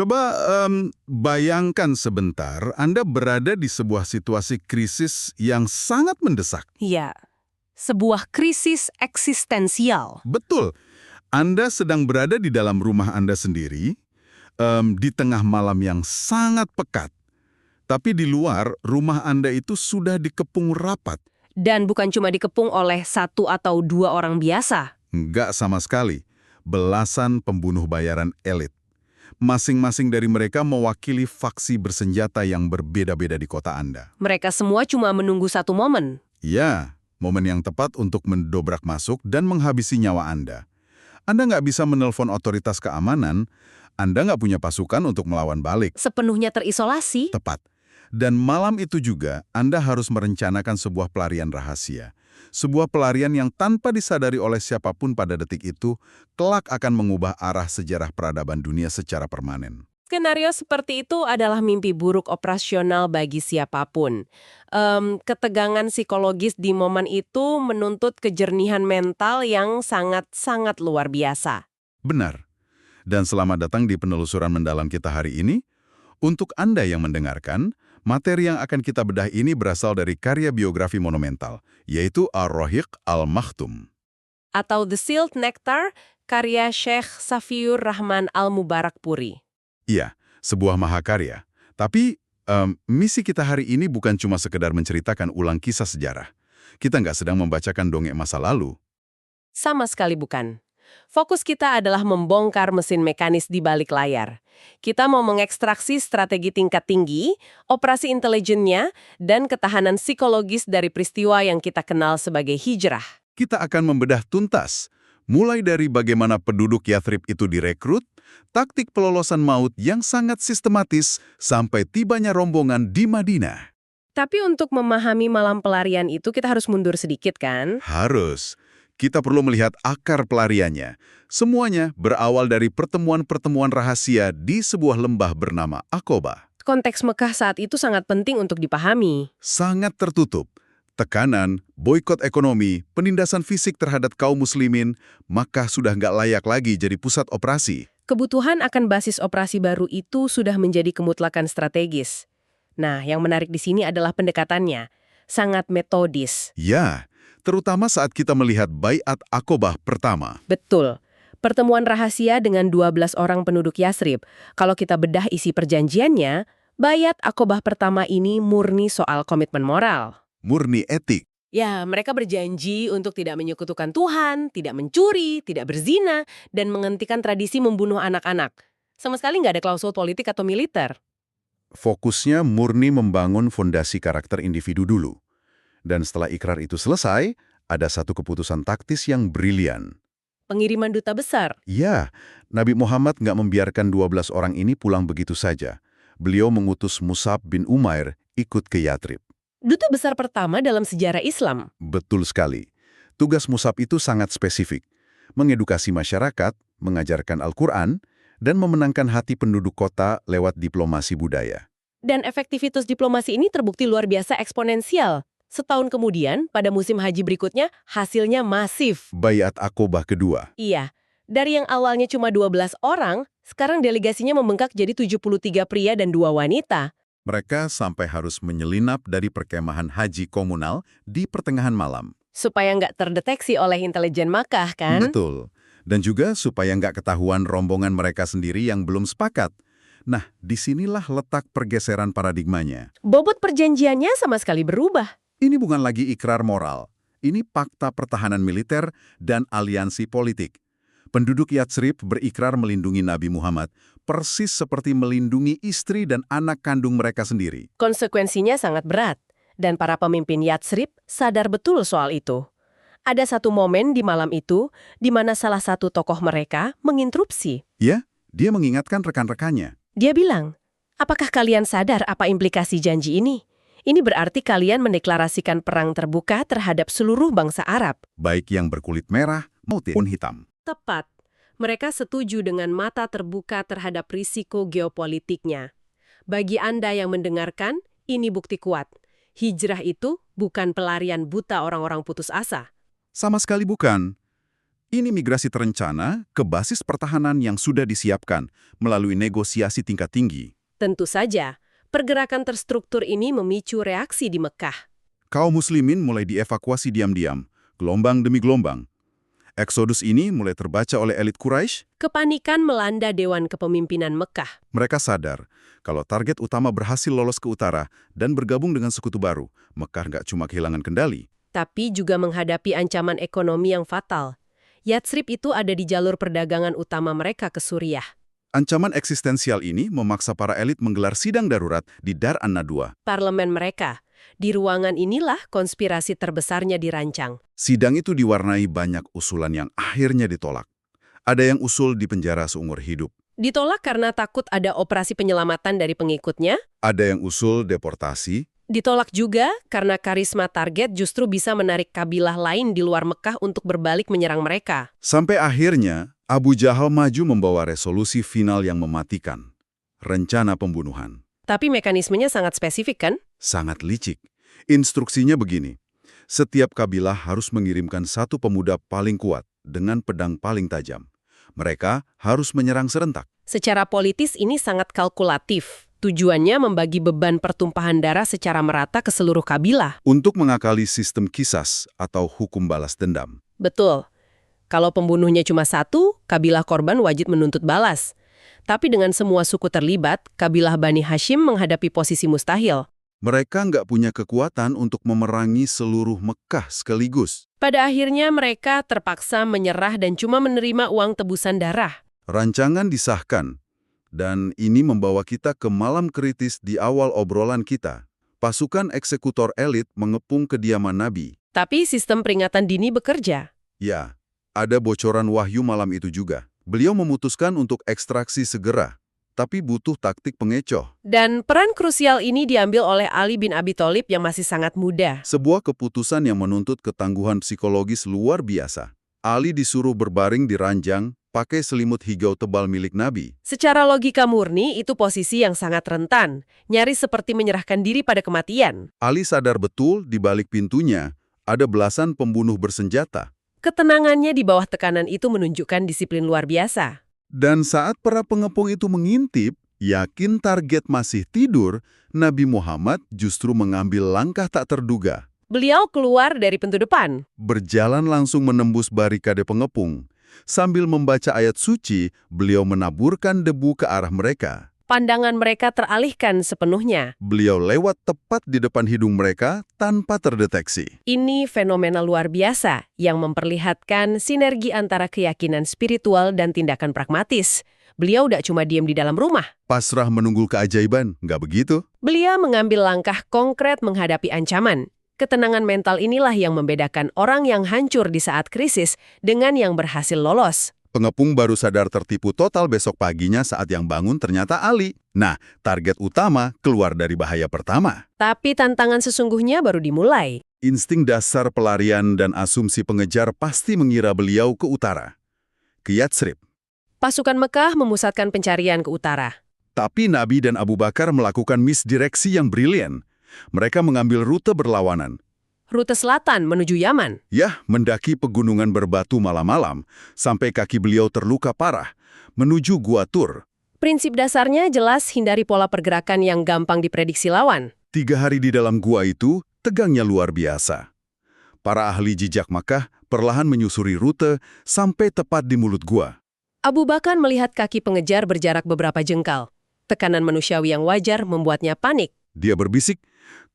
Coba bayangkan sebentar, Anda berada di sebuah situasi krisis yang sangat mendesak. Ya, sebuah krisis eksistensial. Betul, Anda sedang berada di dalam rumah Anda sendiri, di tengah malam yang sangat pekat. Tapi di luar, rumah Anda itu sudah dikepung rapat. Dan bukan cuma dikepung oleh satu atau dua orang biasa. Nggak sama sekali. Belasan pembunuh bayaran elit. Masing-masing dari mereka mewakili faksi bersenjata yang berbeda-beda di kota Anda. Mereka semua cuma menunggu satu momen. Ya, momen yang tepat untuk mendobrak masuk dan menghabisi nyawa Anda. Anda nggak bisa menelpon otoritas keamanan, Anda nggak punya pasukan untuk melawan balik. Sepenuhnya terisolasi. Tepat. Dan malam itu juga, Anda harus merencanakan sebuah pelarian rahasia. Sebuah pelarian yang tanpa disadari oleh siapapun pada detik itu, kelak akan mengubah arah sejarah peradaban dunia secara permanen. Skenario seperti itu adalah mimpi buruk operasional bagi siapapun. Ketegangan psikologis di momen itu menuntut kejernihan mental yang sangat-sangat luar biasa. Benar. Dan selamat datang di penelusuran mendalam kita hari ini. Untuk Anda yang mendengarkan, materi yang akan kita bedah ini berasal dari karya biografi monumental, yaitu Ar-Rahiq Al-Makhtum. Atau The Sealed Nectar, karya Syekh Safiur Rahman Al-Mubarakpuri. Iya, sebuah mahakarya. Tapi misi kita hari ini bukan cuma sekedar menceritakan ulang kisah sejarah. Kita nggak sedang membacakan dongeng masa lalu. Sama sekali bukan. Fokus kita adalah membongkar mesin mekanis di balik layar. Kita mau mengekstraksi strategi tingkat tinggi, operasi intelijennya, dan ketahanan psikologis dari peristiwa yang kita kenal sebagai hijrah. Kita akan membedah tuntas, mulai dari bagaimana penduduk Yathrib itu direkrut, taktik pelolosan maut yang sangat sistematis, sampai tibanya rombongan di Madinah. Tapi untuk memahami malam pelarian itu kita harus mundur sedikit kan? Harus. Kita perlu melihat akar pelariannya. Semuanya berawal dari pertemuan-pertemuan rahasia di sebuah lembah bernama Aqobah. Konteks Mekah saat itu sangat penting untuk dipahami. Sangat tertutup. Tekanan, boikot ekonomi, penindasan fisik terhadap kaum muslimin, Makkah sudah nggak layak lagi jadi pusat operasi. Kebutuhan akan basis operasi baru itu sudah menjadi kemutlakan strategis. Nah, yang menarik di sini adalah pendekatannya. Sangat metodis. Ya, terutama saat kita melihat Baiat Aqobah pertama. Betul. Pertemuan rahasia dengan 12 orang penduduk Yathrib. Kalau kita bedah isi perjanjiannya, Baiat Aqobah pertama ini murni soal komitmen moral. Murni etik. Ya, mereka berjanji untuk tidak menyekutukan Tuhan, tidak mencuri, tidak berzina, dan menghentikan tradisi membunuh anak-anak. Sama sekali nggak ada klausul politik atau militer. Fokusnya murni membangun fondasi karakter individu dulu. Dan setelah ikrar itu selesai, ada satu keputusan taktis yang brilian. Pengiriman duta besar. Ya, Nabi Muhammad nggak membiarkan 12 orang ini pulang begitu saja. Beliau mengutus Mus'ab bin Umair ikut ke Yathrib. Duta besar pertama dalam sejarah Islam. Betul sekali. Tugas Mus'ab itu sangat spesifik. Mengedukasi masyarakat, mengajarkan Al-Quran, dan memenangkan hati penduduk kota lewat diplomasi budaya. Dan efektivitas diplomasi ini terbukti luar biasa eksponensial. Setahun kemudian, pada musim haji berikutnya, hasilnya masif. Baiat Aqobah kedua. Iya, dari yang awalnya cuma 12 orang, sekarang delegasinya membengkak jadi 73 pria dan 2 wanita. Mereka sampai harus menyelinap dari perkemahan haji komunal di pertengahan malam. Supaya nggak terdeteksi oleh intelijen Makkah, kan? Betul. Dan juga supaya nggak ketahuan rombongan mereka sendiri yang belum sepakat. Nah, disinilah letak pergeseran paradigmanya. Bobot perjanjiannya sama sekali berubah. Ini bukan lagi ikrar moral. Ini fakta pertahanan militer dan aliansi politik. Penduduk Yathrib berikrar melindungi Nabi Muhammad, persis seperti melindungi istri dan anak kandung mereka sendiri. Konsekuensinya sangat berat. Dan para pemimpin Yathrib sadar betul soal itu. Ada satu momen di malam itu, di mana salah satu tokoh mereka menginterupsi. Ya, dia mengingatkan rekan-rekannya. Dia bilang, apakah kalian sadar apa implikasi janji ini? Ini berarti kalian mendeklarasikan perang terbuka terhadap seluruh bangsa Arab. Baik yang berkulit merah maupun hitam. Tepat. Mereka setuju dengan mata terbuka terhadap risiko geopolitiknya. Bagi Anda yang mendengarkan, ini bukti kuat. Hijrah itu bukan pelarian buta orang-orang putus asa. Sama sekali bukan. Ini migrasi terencana ke basis pertahanan yang sudah disiapkan melalui negosiasi tingkat tinggi. Tentu saja, pergerakan terstruktur ini memicu reaksi di Mekah. Kaum muslimin mulai dievakuasi diam-diam, gelombang demi gelombang. Eksodus ini mulai terbaca oleh elit Quraisy. Kepanikan melanda Dewan Kepemimpinan Mekah. Mereka sadar kalau target utama berhasil lolos ke utara dan bergabung dengan sekutu baru, Mekah nggak cuma kehilangan kendali. Tapi juga menghadapi ancaman ekonomi yang fatal. Yatsrib itu ada di jalur perdagangan utama mereka ke Suriah. Ancaman eksistensial ini memaksa para elit menggelar sidang darurat di Dar an-Nadwa. Parlemen mereka. Di ruangan inilah konspirasi terbesarnya dirancang. Sidang itu diwarnai banyak usulan yang akhirnya ditolak. Ada yang usul di penjara seumur hidup. Ditolak karena takut ada operasi penyelamatan dari pengikutnya. Ada yang usul deportasi. Ditolak juga karena karisma target justru bisa menarik kabilah lain di luar Mekah untuk berbalik menyerang mereka. Sampai akhirnya, Abu Jahal maju membawa resolusi final yang mematikan. Rencana pembunuhan. Tapi mekanismenya sangat spesifik kan? Sangat licik. Instruksinya begini. Setiap kabilah harus mengirimkan satu pemuda paling kuat dengan pedang paling tajam. Mereka harus menyerang serentak. Secara politis ini sangat kalkulatif. Tujuannya membagi beban pertumpahan darah secara merata ke seluruh kabilah. Untuk mengakali sistem kisas atau hukum balas dendam. Betul. Kalau pembunuhnya cuma satu, kabilah korban wajib menuntut balas. Tapi dengan semua suku terlibat, kabilah Bani Hashim menghadapi posisi mustahil. Mereka nggak punya kekuatan untuk memerangi seluruh Mekah sekaligus. Pada akhirnya mereka terpaksa menyerah dan cuma menerima uang tebusan darah. Rancangan disahkan. Dan ini membawa kita ke malam kritis di awal obrolan kita. Pasukan eksekutor elit mengepung kediaman Nabi. Tapi sistem peringatan dini bekerja. Ya, ada bocoran wahyu malam itu juga. Beliau memutuskan untuk ekstraksi segera, tapi butuh taktik pengecoh. Dan peran krusial ini diambil oleh Ali bin Abi Thalib yang masih sangat muda. Sebuah keputusan yang menuntut ketangguhan psikologis luar biasa. Ali disuruh berbaring di ranjang, pakai selimut hijau tebal milik Nabi. Secara logika murni, itu posisi yang sangat rentan. Nyaris seperti menyerahkan diri pada kematian. Ali sadar betul di balik pintunya ada belasan pembunuh bersenjata. Ketenangannya di bawah tekanan itu menunjukkan disiplin luar biasa. Dan saat para pengepung itu mengintip, yakin target masih tidur, Nabi Muhammad justru mengambil langkah tak terduga. Beliau keluar dari pintu depan. Berjalan langsung menembus barikade pengepung. Sambil membaca ayat suci, beliau menaburkan debu ke arah mereka. Pandangan mereka teralihkan sepenuhnya. Beliau lewat tepat di depan hidung mereka tanpa terdeteksi. Ini fenomena luar biasa yang memperlihatkan sinergi antara keyakinan spiritual dan tindakan pragmatis. Beliau tidak cuma diam di dalam rumah. Pasrah menunggu keajaiban, nggak begitu? Beliau mengambil langkah konkret menghadapi ancaman. Ketenangan mental inilah yang membedakan orang yang hancur di saat krisis dengan yang berhasil lolos. Pengepung baru sadar tertipu total besok paginya saat yang bangun ternyata Ali. Nah, target utama keluar dari bahaya pertama. Tapi tantangan sesungguhnya baru dimulai. Insting dasar pelarian dan asumsi pengejar pasti mengira beliau ke utara, ke Yatsrib. Pasukan Mekah memusatkan pencarian ke utara. Tapi Nabi dan Abu Bakar melakukan misdireksi yang brilian. Mereka mengambil rute berlawanan. Rute selatan menuju Yaman. Ya, mendaki pegunungan berbatu malam-malam, sampai kaki beliau terluka parah, menuju Gua Tur. Prinsip dasarnya jelas hindari pola pergerakan yang gampang diprediksi lawan. 3 hari di dalam gua itu, tegangnya luar biasa. Para ahli jejak Makkah perlahan menyusuri rute sampai tepat di mulut gua. Abu Bakar melihat kaki pengejar berjarak beberapa jengkal. Tekanan manusiawi yang wajar membuatnya panik. Dia berbisik,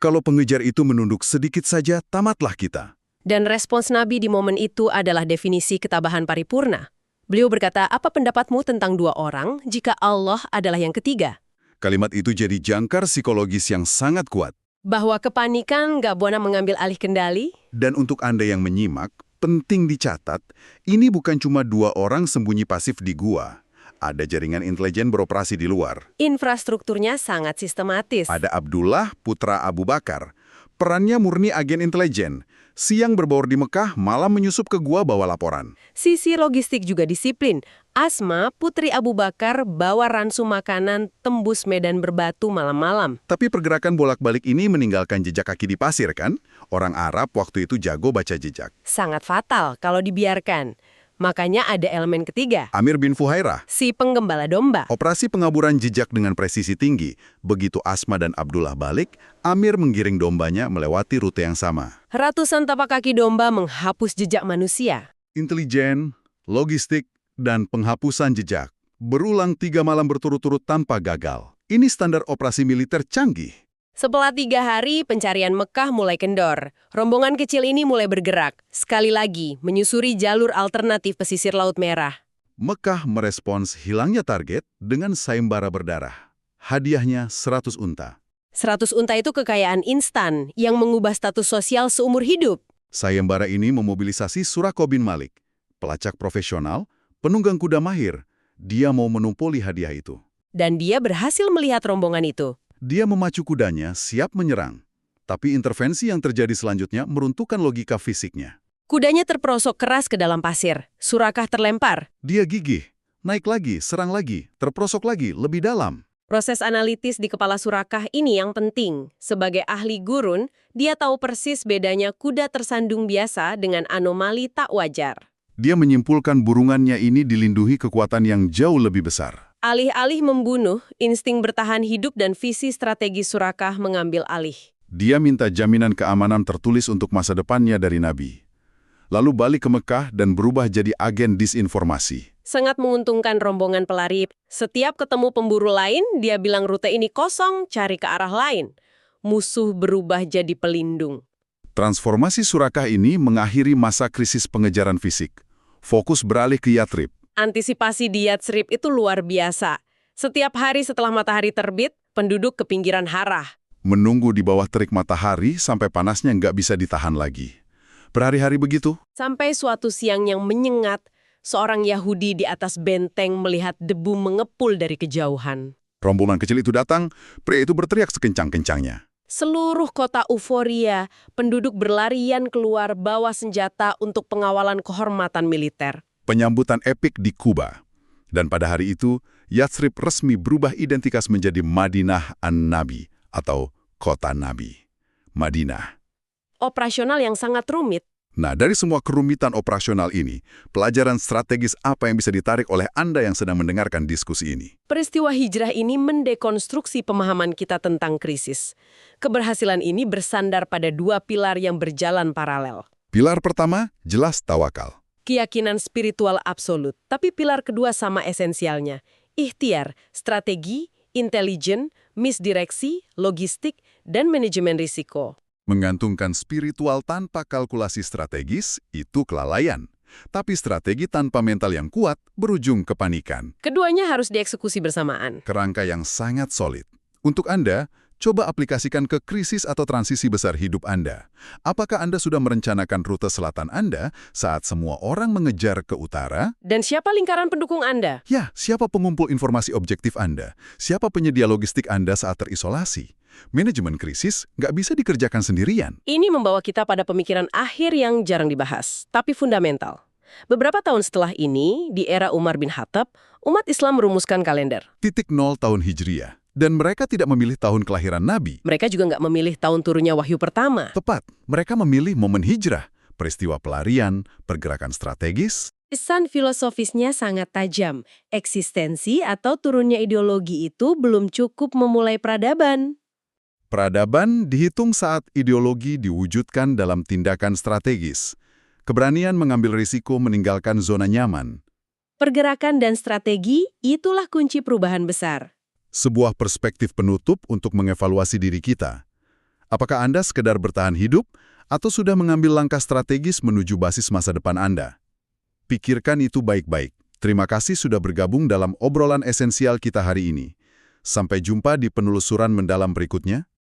kalau pengejar itu menunduk sedikit saja, tamatlah kita. Dan respons Nabi di momen itu adalah definisi ketabahan paripurna. Beliau berkata, apa pendapatmu tentang 2 orang jika Allah adalah yang ketiga? Kalimat itu jadi jangkar psikologis yang sangat kuat. Bahwa kepanikan gak boleh mengambil alih kendali. Dan untuk Anda yang menyimak, penting dicatat, ini bukan cuma 2 orang sembunyi pasif di gua. Ada jaringan intelijen beroperasi di luar. Infrastrukturnya sangat sistematis. Ada Abdullah, putra Abu Bakar. Perannya murni agen intelijen. Siang berbaur di Mekah, malam menyusup ke gua bawa laporan. Sisi logistik juga disiplin. Asma, putri Abu Bakar, bawa ransum makanan tembus medan berbatu malam-malam. Tapi pergerakan bolak-balik ini meninggalkan jejak kaki di pasir, kan? Orang Arab waktu itu jago baca jejak. Sangat fatal kalau dibiarkan. Makanya ada elemen ketiga, Amir bin Fuhairah, si penggembala domba. operasi pengaburan jejak dengan presisi tinggi. Begitu Asma dan Abdullah balik, Amir menggiring dombanya melewati rute yang sama. Ratusan tapak kaki domba menghapus jejak manusia. Intelijen, logistik, dan penghapusan jejak. Berulang 3 malam berturut-turut tanpa gagal. Ini standar operasi militer canggih. Setelah 3 hari, pencarian Mekah mulai kendor. Rombongan kecil ini mulai bergerak, sekali lagi menyusuri jalur alternatif pesisir Laut Merah. Mekah merespons hilangnya target dengan sayembara berdarah. Hadiahnya 100 unta. 100 unta itu kekayaan instan yang mengubah status sosial seumur hidup. Sayembara ini memobilisasi Suraqah bin Malik, pelacak profesional, penunggang kuda mahir. Dia mau menumpuli hadiah itu. Dan dia berhasil melihat rombongan itu. Dia memacu kudanya, siap menyerang. Tapi intervensi yang terjadi selanjutnya meruntuhkan logika fisiknya. Kudanya terperosok keras ke dalam pasir. Suraqah terlempar. Dia gigih, naik lagi, serang lagi, terperosok lagi, lebih dalam. Proses analitis di kepala Suraqah ini yang penting. Sebagai ahli gurun, dia tahu persis bedanya kuda tersandung biasa dengan anomali tak wajar. Dia menyimpulkan burungannya ini dilindungi kekuatan yang jauh lebih besar. Alih-alih membunuh, insting bertahan hidup dan visi strategi Suraqah mengambil alih. Dia minta jaminan keamanan tertulis untuk masa depannya dari Nabi. Lalu balik ke Mekah dan berubah jadi agen disinformasi. Sangat menguntungkan rombongan pelari. Setiap ketemu pemburu lain, dia bilang rute ini kosong, cari ke arah lain. Musuh berubah jadi pelindung. Transformasi Suraqah ini mengakhiri masa krisis pengejaran fisik. Fokus beralih ke Yathrib. Antisipasi di Yathrib itu luar biasa. Setiap hari setelah matahari terbit, penduduk ke pinggiran Harah. Menunggu di bawah terik matahari sampai panasnya nggak bisa ditahan lagi. Berhari-hari begitu. Sampai suatu siang yang menyengat, seorang Yahudi di atas benteng melihat debu mengepul dari kejauhan. Rombongan kecil itu datang, pria itu berteriak sekencang-kencangnya. Seluruh kota euforia, penduduk berlarian keluar bawa senjata untuk pengawalan kehormatan militer. Penyambutan epik di Kuba. Dan pada hari itu, Yathrib resmi berubah identitas menjadi Madinah An-Nabi atau Kota Nabi. Madinah. Operasional yang sangat rumit. Nah, dari semua kerumitan operasional ini, pelajaran strategis apa yang bisa ditarik oleh Anda yang sedang mendengarkan diskusi ini? Peristiwa hijrah ini mendekonstruksi pemahaman kita tentang krisis. Keberhasilan ini bersandar pada 2 pilar yang berjalan paralel. Pilar pertama, jelas tawakal. Keyakinan spiritual absolut, tapi pilar kedua sama esensialnya. Ikhtiar, strategi, intelijen, misdireksi, logistik, dan manajemen risiko. Menggantungkan spiritual tanpa kalkulasi strategis itu kelalaian. Tapi strategi tanpa mental yang kuat berujung kepanikan. Keduanya harus dieksekusi bersamaan. Kerangka yang sangat solid. Untuk Anda, coba aplikasikan ke krisis atau transisi besar hidup Anda. Apakah Anda sudah merencanakan rute selatan Anda saat semua orang mengejar ke utara? Dan siapa lingkaran pendukung Anda? Ya, siapa pengumpul informasi objektif Anda? Siapa penyedia logistik Anda saat terisolasi? Manajemen krisis nggak bisa dikerjakan sendirian. Ini membawa kita pada pemikiran akhir yang jarang dibahas, tapi fundamental. Beberapa tahun setelah ini, di era Umar bin Khattab, umat Islam merumuskan kalender. Titik 0 tahun Hijriah. Dan mereka tidak memilih tahun kelahiran Nabi. Mereka juga nggak memilih tahun turunnya wahyu pertama. Tepat, mereka memilih momen hijrah, peristiwa pelarian, pergerakan strategis. Pesan filosofisnya sangat tajam. Eksistensi atau turunnya ideologi itu belum cukup memulai peradaban. Peradaban dihitung saat ideologi diwujudkan dalam tindakan strategis. Keberanian mengambil risiko meninggalkan zona nyaman. Pergerakan dan strategi, itulah kunci perubahan besar. Sebuah perspektif penutup untuk mengevaluasi diri kita. Apakah Anda sekedar bertahan hidup atau sudah mengambil langkah strategis menuju basis masa depan Anda? Pikirkan itu baik-baik. Terima kasih sudah bergabung dalam obrolan esensial kita hari ini. Sampai jumpa di penelusuran mendalam berikutnya.